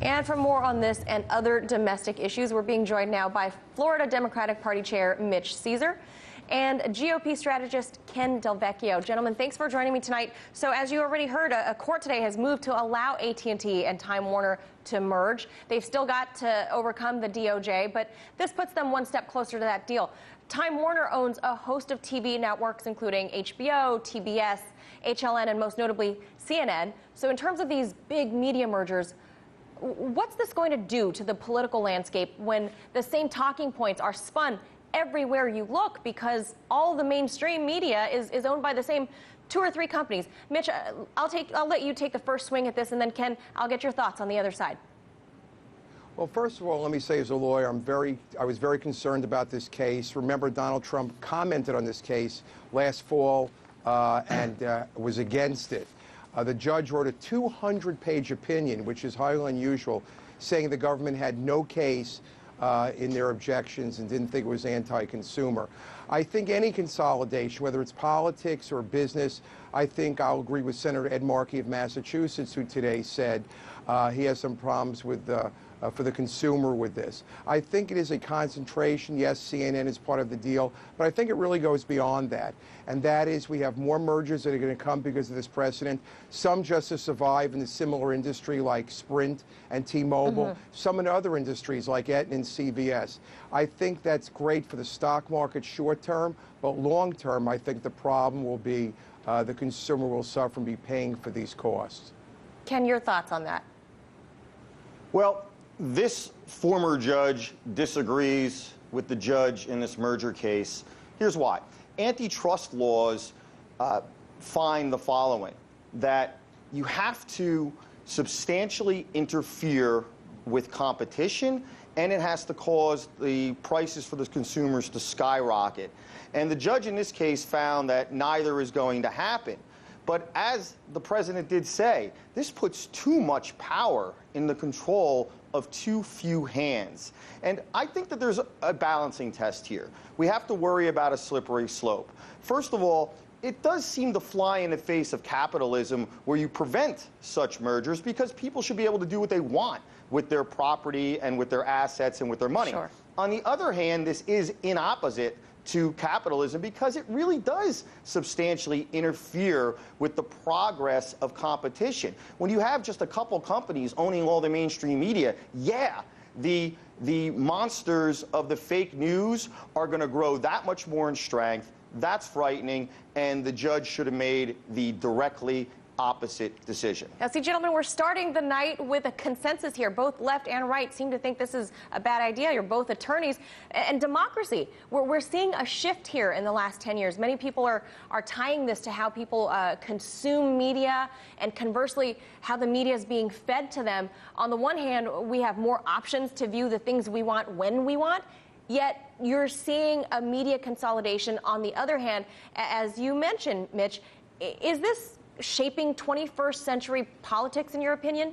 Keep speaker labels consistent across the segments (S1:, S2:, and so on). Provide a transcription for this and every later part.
S1: And for more on this and other domestic issues, we're being joined now by Florida Democratic Party Chair Mitch Caesar and GOP strategist Ken Vecchio. Gentlemen, thanks for joining me tonight. So as you already heard, a court today has moved to allow AT&T and Time Warner to merge. They've still got to overcome the DOJ, but this puts them one step closer to that deal. Time Warner owns a host of TV networks, including HBO, TBS, HLN, and most notably CNN. So in terms of these big media mergers, what's this going to do to the political landscape when the same talking points are spun everywhere you look, because all the mainstream media is owned by the same 2 or 3 companies? Mitch, I'll let you take the first swing at this, and then Ken, I'll get your thoughts on the other side.
S2: Well, first of all, let me say as a lawyer, I was very concerned about this case. Remember, Donald Trump commented on this case last fall and was against it. The judge wrote a 200-page opinion, which is highly unusual, saying the government had no case in their objections and didn't think it was anti-consumer. I think any consolidation, whether it's politics or business, I think I'll agree with Senator Ed Markey of Massachusetts, who today said he has some problems with for the consumer with this. I think it is a concentration. Yes, CNN is part of the deal, but I think it really goes beyond that. And that is, we have more mergers that are going to come because of this precedent. Some just to survive in the similar industry like Sprint and T-Mobile. Some in other industries like Aetna and CVS. I think that's great for the stock market short term, but long term, I think the problem will be the consumer will suffer and be paying for these costs.
S1: Ken, your thoughts on that?
S3: Well, this former judge disagrees with the judge in this merger case. Here's why. Antitrust laws find the following, that you have to substantially interfere with competition, and it has to cause the prices for the consumers to skyrocket. And the judge in this case found that neither is going to happen. But as the president did say, this puts too much power in the control of too few hands. And I think that there's a balancing test here. We have to worry about a slippery slope. First of all, it does seem to fly in the face of capitalism where you prevent such mergers, because people should be able to do what they want with their property and with their assets and with their money.
S1: Sure.
S3: On the other hand, this is in opposite to capitalism because it really does substantially interfere with the progress of competition. When you have just a couple companies owning all the mainstream media, yeah, the monsters of the fake news are going to grow that much more in strength. That's frightening, and the judge should have made the directly opposite decision.
S1: Now, see, gentlemen, we're starting the night with a consensus here. Both left and right seem to think this is a bad idea. You're both attorneys. And democracy, we're seeing a shift here in the last 10 years. Many people are tying this to how people consume media, and conversely, how the media is being fed to them. On the one hand, we have more options to view the things we want when we want. Yet you're seeing a media consolidation on the other hand. As you mentioned, Mitch, is this shaping 21st century politics, in your opinion?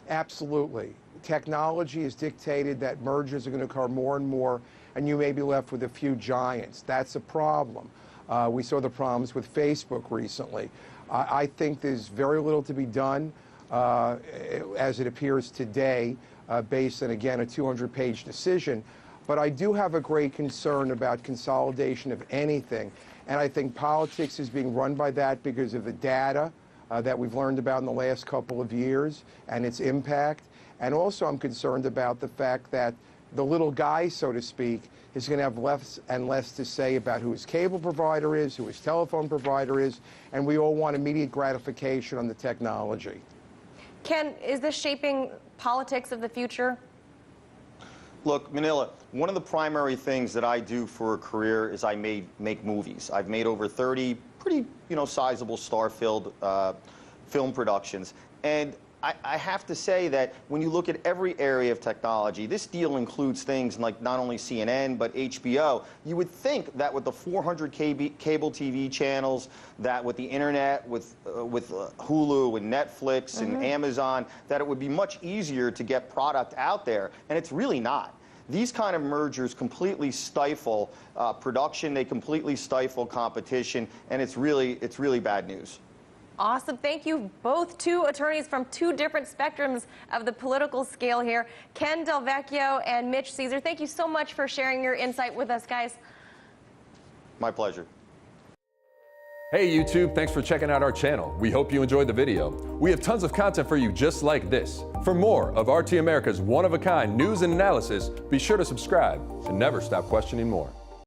S2: Absolutely. Technology has dictated that mergers are going to occur more and more, and you may be left with a few giants. That's a problem. We saw the problems with Facebook recently. I think there's very little to be done, as it appears today, based on, again, a 200-page decision. But I do have a great concern about consolidation of anything. And I think politics is being run by that because of the data that we've learned about in the last couple of years and its impact. And also I'm concerned about the fact that the little guy, so to speak, is going to have less and less to say about who his cable provider is, who his telephone provider is, and we all want immediate gratification on the technology.
S1: Ken, is this shaping politics of the future?
S3: Look, Manila, one of the primary things that I do for a career is I make movies. I've made over 30 pretty, sizable star-filled film productions. And I have to say that when you look at every area of technology, this deal includes things like not only CNN, but HBO. You would think that with the 400 cable TV channels, that with the internet, with Hulu and Netflix and Amazon, that it would be much easier to get product out there. And it's really not. These kind of mergers completely stifle production. They completely stifle competition. And it's really bad news.
S1: Awesome. Thank you both, two attorneys from two different spectrums of the political scale here. Ken Del Vecchio and Mitch Caesar, thank you so much for sharing your insight with us, guys.
S3: My pleasure.
S4: Hey YouTube, thanks for checking out our channel. We hope you enjoyed the video. We have tons of content for you just like this. For more of RT America's one-of-a-kind news and analysis, be sure to subscribe and never stop questioning more.